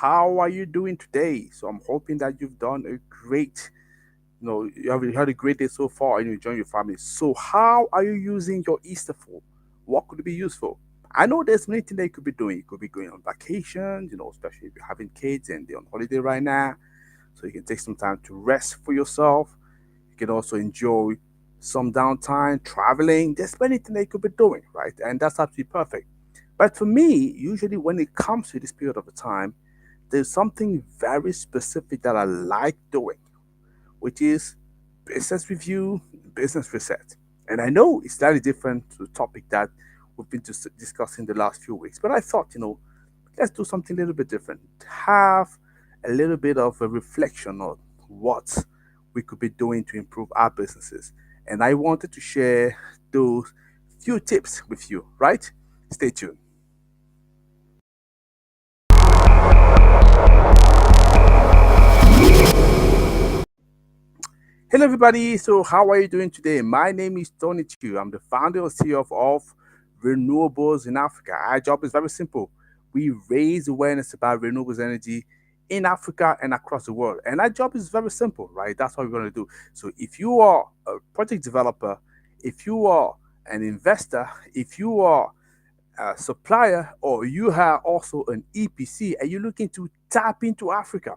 How are you doing today? So I'm hoping that you've done a great, you have had a great day so far and you enjoy your family. So how are you using your Easter for? What could it be useful? I know there's many things that you could be doing. You could be going on vacations, especially if you're having kids and they're on holiday right now. So you can take some time to rest for yourself. You can also enjoy some downtime, traveling. There's many things that you could be doing, right? And that's absolutely perfect. But for me, usually when it comes to this period of the time, there's something very specific that I like doing, which is business review, business reset. And I know it's slightly different to the topic that we've been discussing the last few weeks, but I thought, let's do something a little bit different. Have a little bit of a reflection on what we could be doing to improve our businesses. And I wanted to share those few tips with you, right? Stay tuned. Hello, everybody. So, how are you doing today? My name is Tony Chu. I'm the founder and CEO of Renewables in Africa. Our job is very simple. We raise awareness about renewables energy in Africa and across the world. And our job is very simple, right? That's what we're going to do. So, if you are a project developer, if you are an investor, if you are supplier or you are also an EPC and you're looking to tap into Africa.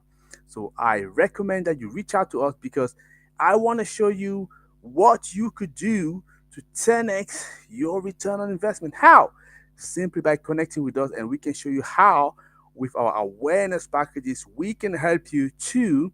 So I recommend that you reach out to us because I want to show you what you could do to 10x your return on investment. How? Simply by connecting with us, and we can show you how, with our awareness packages, we can help you to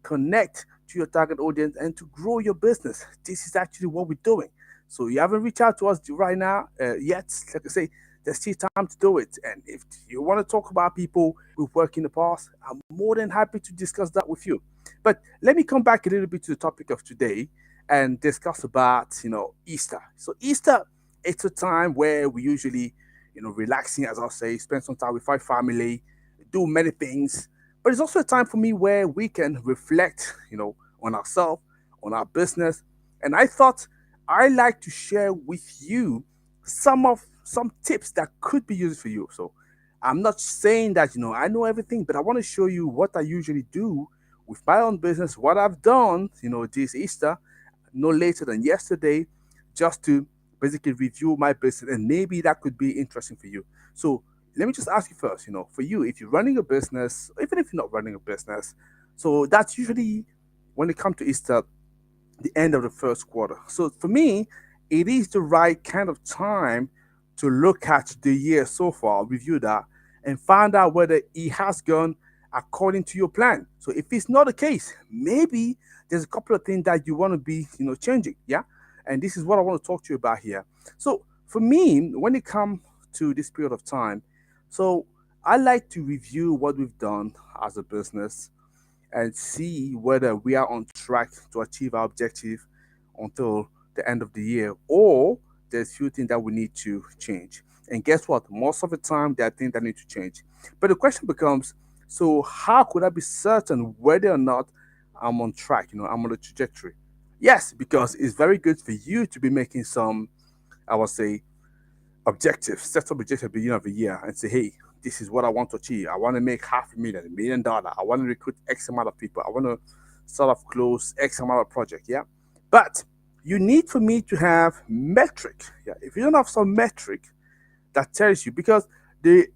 connect to your target audience and to grow your business. This is actually what we're doing. So you haven't reached out to us right now yet. Like I say, there's still time to do it. And if you want to talk about people who've worked in the past, I'm more than happy to discuss that with you. But let me come back a little bit to the topic of today and discuss about Easter. So Easter, it's a time where we usually relaxing, as I'll say, spend some time with our family, do many things, but it's also a time for me where we can reflect, on ourselves, on our business. And I thought I like to share with you some tips that could be used for you. So I'm not saying that I know everything, but I want to show you what I usually do with my own business, what I've done, this Easter, no later than yesterday, just to basically review my business, and maybe that could be interesting for you. So let me just ask you first, for you, if you're running a business, even if you're not running a business, so that's usually when it comes to Easter, the end of the first quarter. So for me, it is the right kind of time to look at the year so far, review that, and find out whether it has gone according to your plan. So if it's not the case, maybe there's a couple of things that you want to be, changing. Yeah. And this is what I want to talk to you about here. So for me, when it comes to this period of time, so I like to review what we've done as a business and see whether we are on track to achieve our objective until the end of the year, or there's few things that we need to change. And guess what? Most of the time, there are things that need to change. But the question becomes, so how could I be certain whether or not I'm on track? I'm on the trajectory. Yes, because it's very good for you to be making some, I would say, objectives, set up objectives at the beginning of the year and say, hey, this is what I want to achieve. I want to make half a million, $1 million. I want to recruit X amount of people. I want to sort of close X amount of project. Yeah. But you need for me to have metric. Yeah. If you don't have some metric that tells you, because the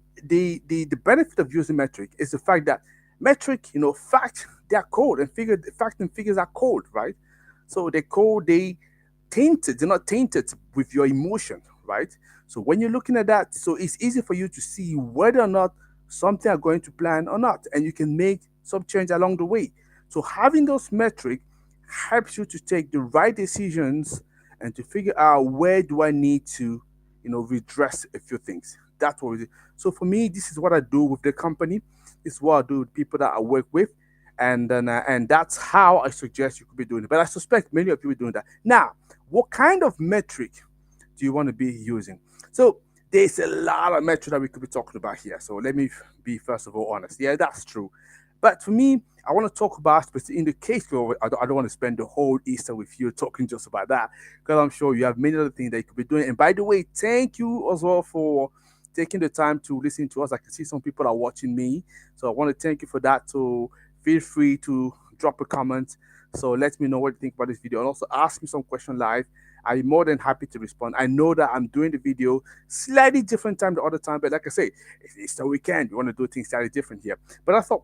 benefit of using metric is the fact that metric, fact, they are cold, and fact and figures are cold, right? So they cold, they're not tainted with your emotion, right? So when you're looking at that, so it's easy for you to see whether or not something are going to plan or not, and you can make some change along the way. So having those metrics helps you to take the right decisions and to figure out where do I need to, redress a few things. That's what we do. So for me, this is what I do with the company. This is what I do with people that I work with, and that's how I suggest you could be doing it. But I suspect many of you are doing that now. What kind of metric do you want to be using? So there's a lot of metric that we could be talking about here. So let me be first of all honest. Yeah, that's true. But for me, I want to talk about in the case where I don't want to spend the whole Easter with you talking just about that, because I'm sure you have many other things that you could be doing. And by the way, thank you as well for taking the time to listen to us. I can see some people are watching me, so I want to thank you for that. So feel free to drop a comment. So let me know what you think about this video, and also ask me some question live. I'm more than happy to respond. I know that I'm doing the video slightly different time the other time, but like I say, it's the weekend. We want to do things slightly different here. But I thought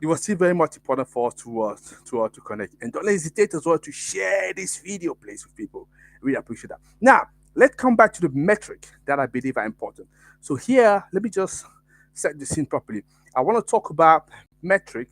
it was still very much important for us to connect. And don't hesitate as well to share this video, please, with people. Really appreciate that. Now, let's come back to the metric that I believe are important. So here, let me just set the scene properly. I want to talk about metric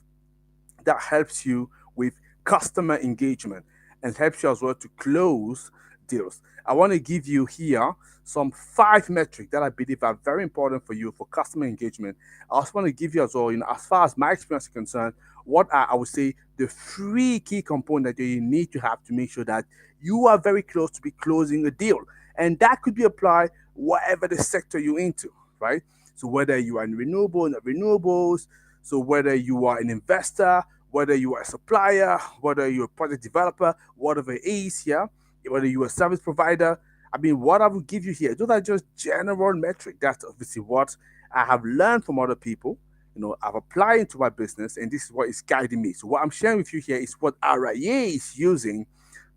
that helps you with customer engagement and helps you as well to close deals. I want to give you here some 5 metrics that I believe are very important for you for customer engagement. I also want to give you as well, as far as my experience is concerned, what I would say the 3 key components that you need to have to make sure that you are very close to be closing a deal. And that could be applied whatever the sector you're into, right? So whether you are in renewables, so whether you are an investor, whether you are a supplier, whether you're a project developer, whatever it is here, whether you're a service provider. I mean, what I will give you here, those are just general metric. That's obviously what I have learned from other people. I've applied into my business, and this is what is guiding me. So what I'm sharing with you here is what RIA is using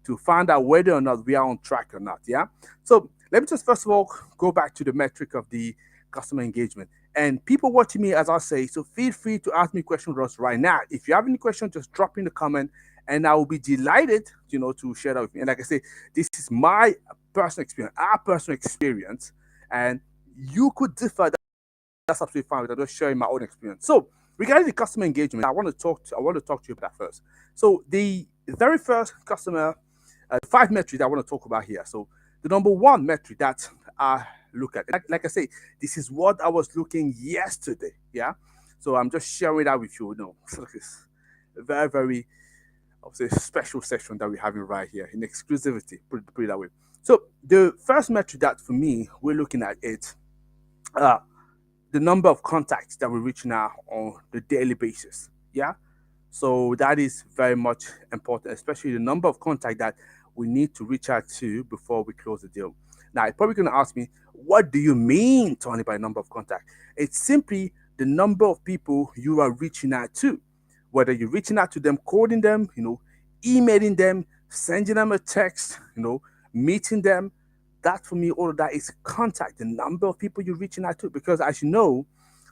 to find out whether or not we are on track or not. Yeah. So let me just first of all go back to the metric of the customer engagement. And people watching me, as I say, so feel free to ask me questions right now. If you have any questions, just drop in the comment, and I will be delighted, to share that with me. And like I say, this is my personal experience, our personal experience, and you could differ. That's absolutely fine. I'm just sharing my own experience. So regarding the customer engagement, I want to talk to you about that first. So the very first customer 5 metrics I want to talk about here. So the number 1 metric that I look at, like I say, this is what I was looking yesterday. Yeah. So I'm just sharing that with you. So it's a very, very, I would say, special session that we're having right here in exclusivity. Put it that way. So the first metric that for me we're looking at it, the number of contacts that we're reaching out on the daily basis. Yeah. So that is very much important, especially the number of contacts that we need to reach out to before we close the deal. Now, you're probably going to ask me, what do you mean, Tony, by number of contacts? It's simply the number of people you are reaching out to, whether you're reaching out to them, calling them, emailing them, sending them a text, meeting them. That for me, all of that is contact, the number of people you're reaching out to. Because as you know,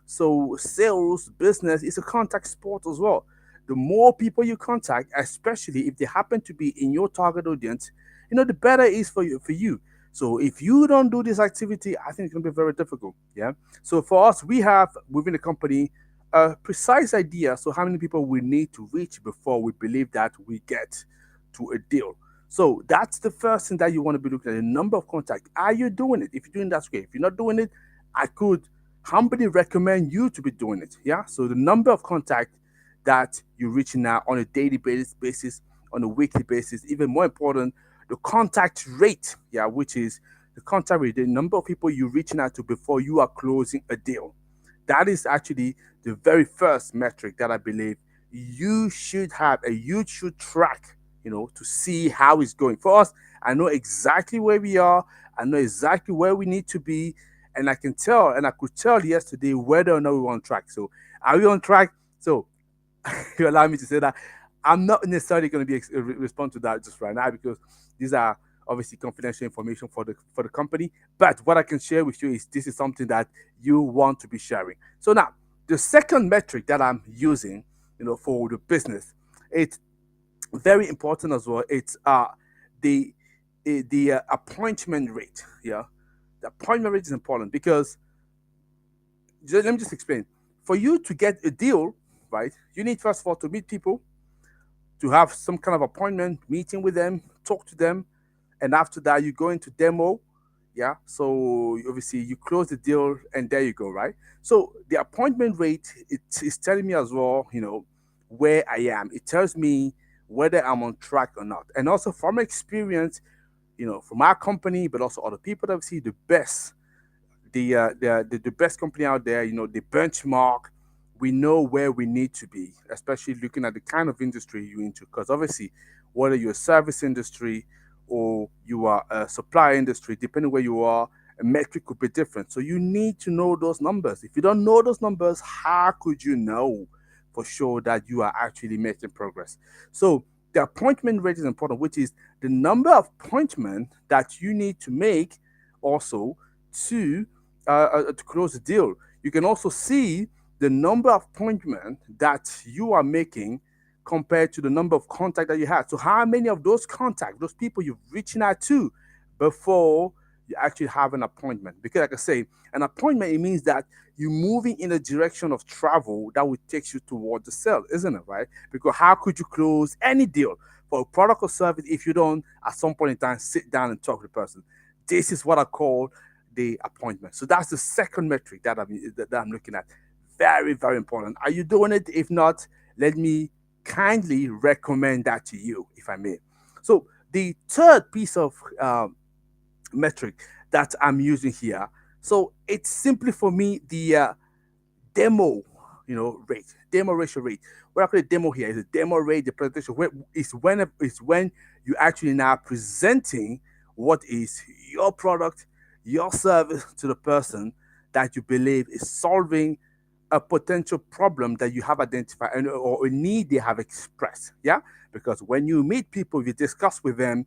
so sales, business is a contact sport as well. The more people you contact, especially if they happen to be in your target audience, the better it is for you. So if you don't do this activity, I think it's going to be very difficult. Yeah. So for us, we have within the company a precise idea. So how many people we need to reach before we believe that we get to a deal. So that's the first thing that you want to be looking at, the number of contacts. Are you doing it? If you're doing that, great. If you're not doing it, I could humbly recommend you to be doing it. Yeah. So the number of contacts that you're reaching out on a daily basis, on a weekly basis, even more important, the contact rate, yeah, which is the contact rate, the number of people you're reaching out to before you are closing a deal. That is actually the very first metric that I believe you should have, and you should track, to see how it's going. For us, I know exactly where we are. I know exactly where we need to be. And I could tell yesterday whether or not we're on track. So are we on track? So you allow me to say that I'm not necessarily going to be respond to that just right now, because these are obviously confidential information for the company. But what I can share with you is this is something that you want to be sharing. So now the second metric that I'm using, for the business, it's very important as well. It's the appointment rate. Yeah, the appointment rate is important because let me just explain. For you to get a deal, right, you need first of all to meet people, to have some kind of appointment, meeting with them, talk to them, and after that you go into demo. Yeah, so obviously you close the deal, and there you go, right? So the appointment rate, it is telling me as well, where I am. It tells me whether I'm on track or not. And also from experience, from our company, but also other people that we see the best, the best company out there, the benchmark, we know where we need to be, especially looking at the kind of industry you're into. Because obviously, whether you're a service industry or you are a supply industry, depending where you are, metric could be different. So you need to know those numbers. If you don't know those numbers, how could you know for sure that you are actually making progress? So the appointment rate is important, which is the number of appointments that you need to make also to to close the deal. You can also see the number of appointments that you are making compared to the number of contacts that you had. So how many of those contacts, those people you're reaching out to before you actually have an appointment? Because like I say, an appointment, it means that you're moving in a direction of travel that will take you towards the sale, isn't it, right? Because how could you close any deal for a product or service if you don't at some point in time sit down and talk to the person? This is what I call the appointment. So that's the second metric that I'm looking at. Very, very important. Are you doing it? If not, let me kindly recommend that to you, if I may. So the third piece of metric that I'm using here, so it's simply for me the demo, rate, demo ratio rate. What I call a demo here is a demo rate. The presentation is when you actually now presenting what is your product, your service to the person that you believe is solving a potential problem that you have identified or a need they have expressed. Yeah, because when you meet people, you discuss with them.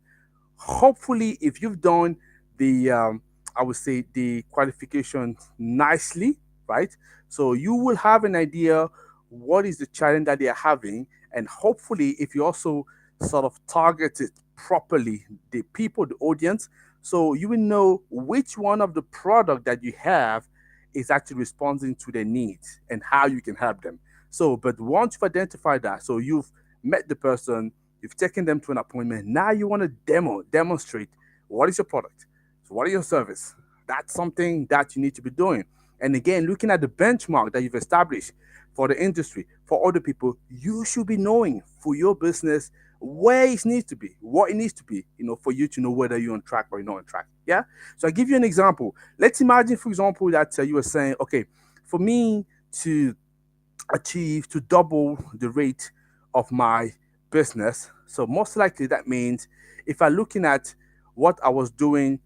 Hopefully, if you've done the I would say the qualification nicely, right? So you will have an idea what is the challenge that they are having, and hopefully, if you also sort of target it properly, the people, the audience, so you will know which one of the product that you have is actually responding to their needs and how you can help them. So, but once you've identified that, so you've met the person, you've taken them to an appointment. Now you want to demonstrate what is your product, so what is your service. That's something that you need to be doing. And again, looking at the benchmark that you've established for the industry, for other people, you should be knowing for your business where it needs to be, what it needs to be, for you to know whether you're on track or you're not on track. Yeah. So I give you an example. Let's imagine, for example, that you were saying, okay, for me to to double the rate of my business. So most likely that means if I'm looking at what I was doing,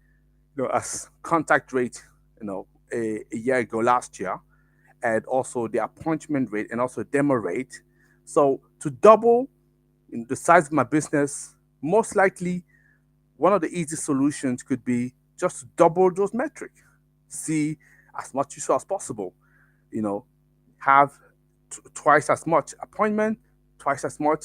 as contact rate, a year ago last year, and also the appointment rate and also demo rate. So to double in the size of my business, most likely one of the easy solutions could be just double those metrics. See as much use as possible. You know, have twice as much appointment, twice as much,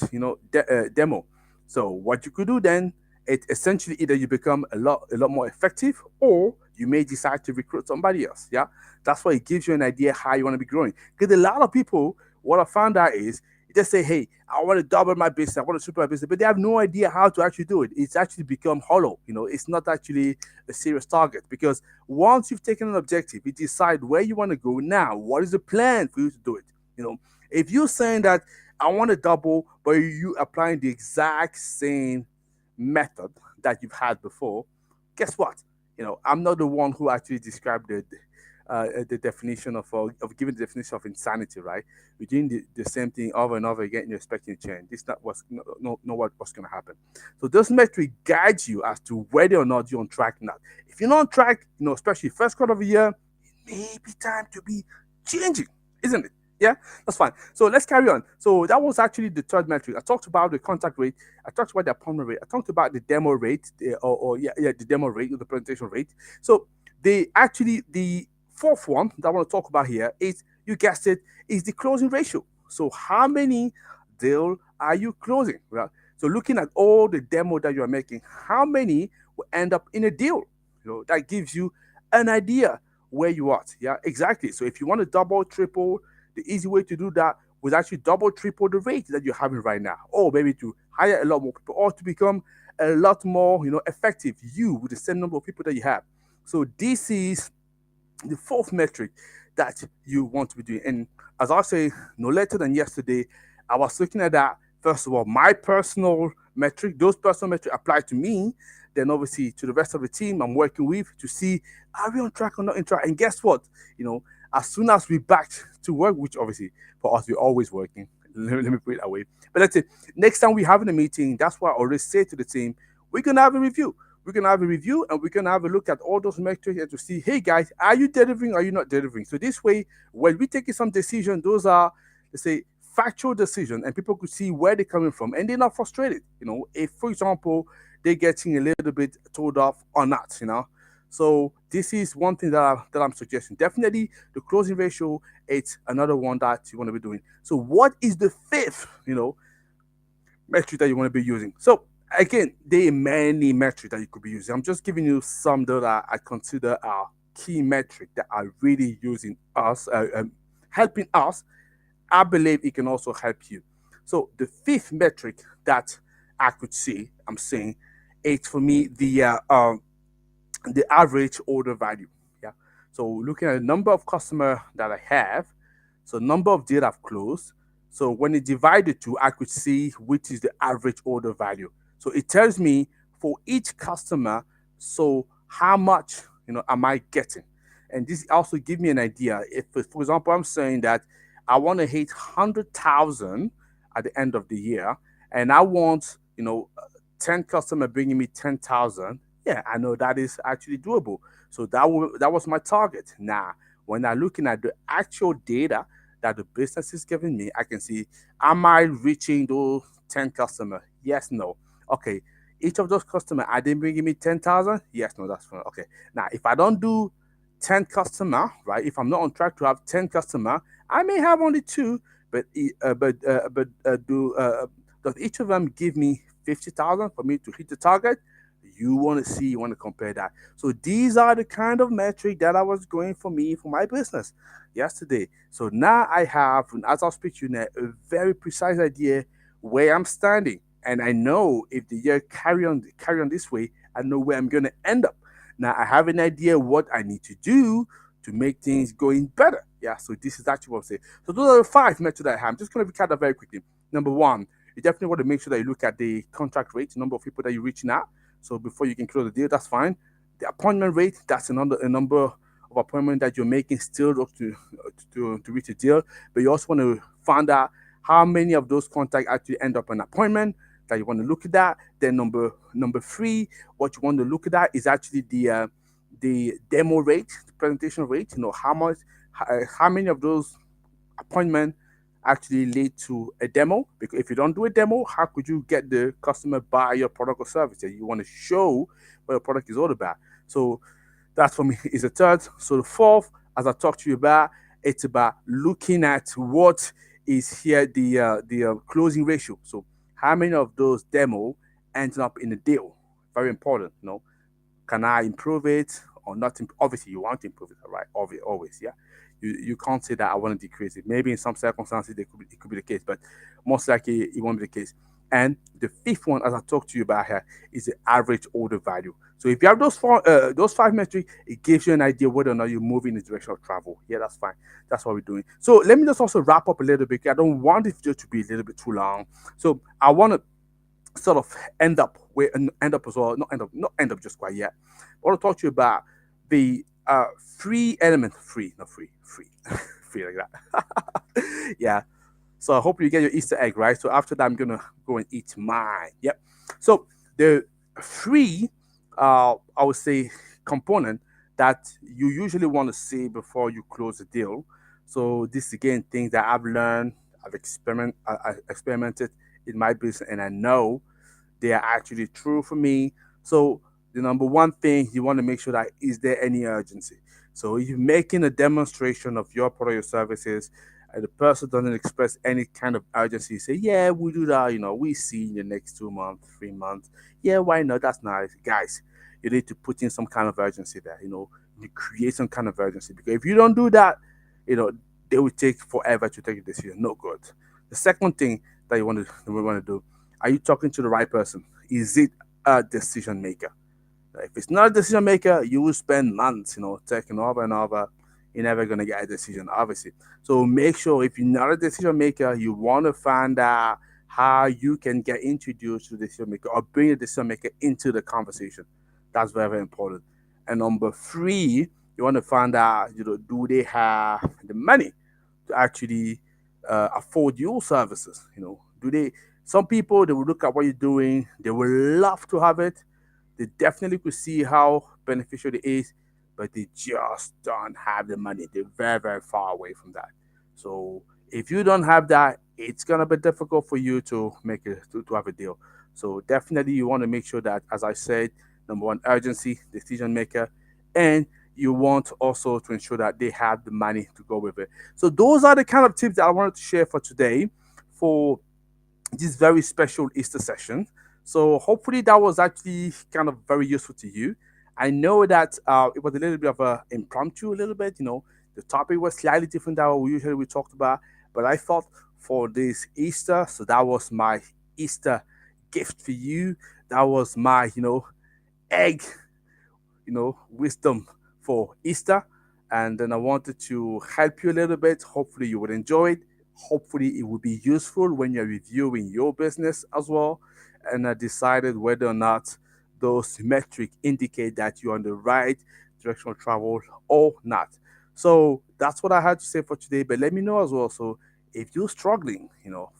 demo. So what you could do then, it essentially either you become a lot more effective, or you may decide to recruit somebody else. Yeah, that's why it gives you an idea how you want to be growing. Because a lot of people, what I found out is they just say, "Hey, I want to double my business, I want to triple my business," but they have no idea how to actually do it. It's actually become hollow. It's not actually a serious target, because once you've taken an objective, you decide where you want to go. Now, what is the plan for you to do it? You know, if you're saying that I want to double, but you applying the exact same method that you've had before, guess what? I'm not the one who actually described the definition of giving the definition of insanity, right? We're doing the same thing over and over again, and you're expecting change. This is not what's no what's going to happen. So this metric guides you as to whether or not you're on track or not. If you're not on track, especially first quarter of the year, it may be time to be changing, isn't it? Yeah, that's fine. So let's carry on. So that was actually the third metric. I talked about the contact rate. I talked about the appointment rate. I talked about the demo rate, the demo rate, the presentation rate. So the fourth one that I want to talk about here is, you guessed it, is the closing ratio. So how many deal are you closing? Right? So looking at all the demo that you are making, how many will end up in a deal? That gives you an idea where you are. Yeah, exactly. So if you want to double, triple, the easy way to do that was actually double, triple the rate that you're having right now, or maybe to hire a lot more people, or to become a lot more, effective, you with the same number of people that you have. So this is the fourth metric that you want to be doing. And as I say, no later than yesterday, I was looking at that. First of all, my personal metric, those personal metrics apply to me. Then obviously to the rest of the team I'm working with, to see are we on track or not on track. And guess what? As soon as we back to work, which obviously for us we're always working. Let me put it that way. But that's it. Next time we have a meeting, that's why I always say to the team, we're gonna have a review. we're gonna have a review and we're gonna have a look at all those metrics and to see, hey guys, are you delivering? Are you not delivering? So this way, when we taking some decision, those are, let's say, factual decision, and people could see where they're coming from, and they're not frustrated. If, for example, they're getting a little bit told off or not. So this is one thing that I'm suggesting. Definitely, the closing ratio. It's another one that you want to be doing. So what is the fifth, metric that you want to be using? So again, there are many metrics that you could be using. I'm just giving you some that I consider are key metric that are really using us, helping us. I believe it can also help you. So the fifth metric that I could see, I'm saying, it's for me the average order value. Yeah. So looking at the number of customer that I have, so number of deal I've closed. So when it divided to, I could see which is the average order value. So it tells me for each customer, so how much am I getting? And this also give me an idea. If, for example, I'm saying that I want to hit 100,000 at the end of the year, and I want 10 customer bringing me 10,000. Yeah, I know that is actually doable. So that was my target. Now, when I'm looking at the actual data that the business is giving me, I can see, am I reaching those 10 customers? Yes, no. Okay. Each of those customers, are they bringing me 10,000? Yes, no, that's fine. Okay. Now, if I don't do 10 customer, right? If I'm not on track to have 10 customer, I may have only two, but does each of them give me 50,000 for me to hit the target? You want to compare that. So these are the kind of metric that I was going for me for my business yesterday. So now I have, as I'll speak to you now, a very precise idea where I'm standing. And I know if the year carry on this way, I know where I'm gonna end up. Now I have an idea what I need to do to make things going better. Yeah, so this is actually what I'm saying. So those are the five methods that I have. I'm just gonna recap that very quickly. Number one, you definitely want to make sure that you look at the contract rate, the number of people that you're reaching out. So before you can close the deal, that's fine. The appointment rate, that's a number of appointment that you're making still to reach a deal. But you also want to find out how many of those contacts actually end up in an appointment that you want to look at that. Then number three, what you want to look at that is actually the demo rate, the presentation rate. How many of those appointment actually lead to a demo, because if you don't do a demo, how could you get the customer buy your product or service? You want to show what your product is all about. So that for me is the third. So the fourth, as I talked to you about, it's about looking at what is here the closing ratio. So how many of those demo ends up in a deal? Very important. Can I improve it or not? Obviously, you want to improve it, right? Always, yeah. You can't say that I want to decrease it. Maybe in some circumstances it could be the case, but most likely it won't be the case. And the fifth one, as I talked to you about here, is the average order value. So if you have those five metrics, it gives you an idea whether or not you're moving in the direction of travel. Yeah, that's fine. That's what we're doing. So let me just also wrap up a little bit. I don't want this video to be a little bit too long. So I want to sort of end up as well, not end up just quite yet. I want to talk to you about the free element, not free, free like that. Yeah. So I hope you get your Easter egg, right? So after that, I'm gonna go and eat mine. Yep. So the free, I would say, component that you usually want to see before you close the deal. So this again, things that I've learned, I experimented in my business, and I know they are actually true for me. So the number one thing you want to make sure that is there any urgency. So if you're making a demonstration of your product or services and the person doesn't express any kind of urgency, say, yeah, we'll do that, we see in the next 2 months, 3 months. Yeah, why not? That's nice. Guys, you need to put in some kind of urgency there, you create some kind of urgency, because if you don't do that, you know, they will take forever to take a decision. No good. The second thing that we want to do, are you talking to the right person? Is it a decision maker? If it's not a decision maker, you will spend months, taking over and over. You're never gonna get a decision, obviously. So make sure if you're not a decision maker, you want to find out how you can get introduced to the decision maker or bring the decision maker into the conversation. That's very, very important. And number three, you want to find out, do they have the money to actually afford your services? Do they? Some people, they will look at what you're doing, they will love to have it. They definitely could see how beneficial it is, but they just don't have the money. They're very, very far away from that. So if you don't have that, it's gonna be difficult for you to make it to have a deal. So definitely you want to make sure that, as I said, number one, urgency, decision maker, and you want also to ensure that they have the money to go with it. So those are the kind of tips that I wanted to share for today for this very special Easter session. So hopefully that was actually kind of very useful to you. I know that it was a little bit of a impromptu, a little bit. The topic was slightly different than what we usually talked about, but I thought for this Easter, so that was my Easter gift for you. That was my egg wisdom for Easter. And then I wanted to help you a little bit. Hopefully, you would enjoy it. Hopefully, it will be useful when you're reviewing your business as well. And I decided whether or not those metrics indicate that you're on the right direction of travel or not. So that's what I had to say for today. But let me know as well. So if you're struggling,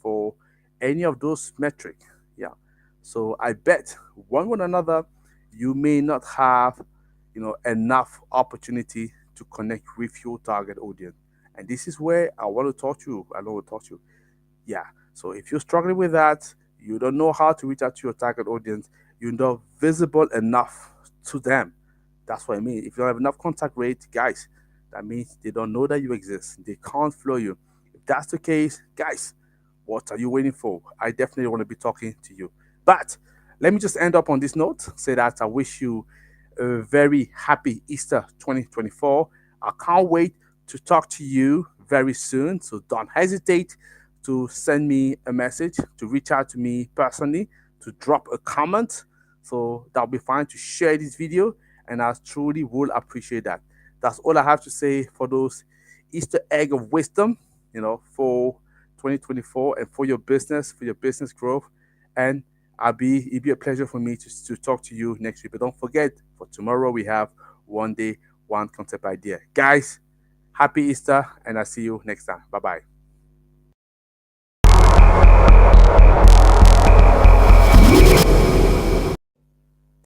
for any of those metrics, yeah. So I bet one way or another, you may not have enough opportunity to connect with your target audience. And this is where I want to talk to you. I want to talk to you. Yeah. So if you're struggling with that, you don't know how to reach out to your target audience, you're not visible enough to them. That's what I mean. If you don't have enough contact rate, guys, that means they don't know that you exist. They can't follow you. If that's the case, guys, what are you waiting for? I definitely want to be talking to you. But let me just end up on this note. Say that I wish you a very happy Easter 2024. I can't wait to talk to you very soon. So don't hesitate to send me a message, to reach out to me personally, to drop a comment. So that'll be fine to share this video. And I truly will appreciate that. That's all I have to say for those Easter egg of wisdom, for 2024 and for your business growth. And it'd be a pleasure for me to talk to you next week. But don't forget, for tomorrow we have one day, one concept idea. Guys, happy Easter, and I'll see you next time. Bye bye.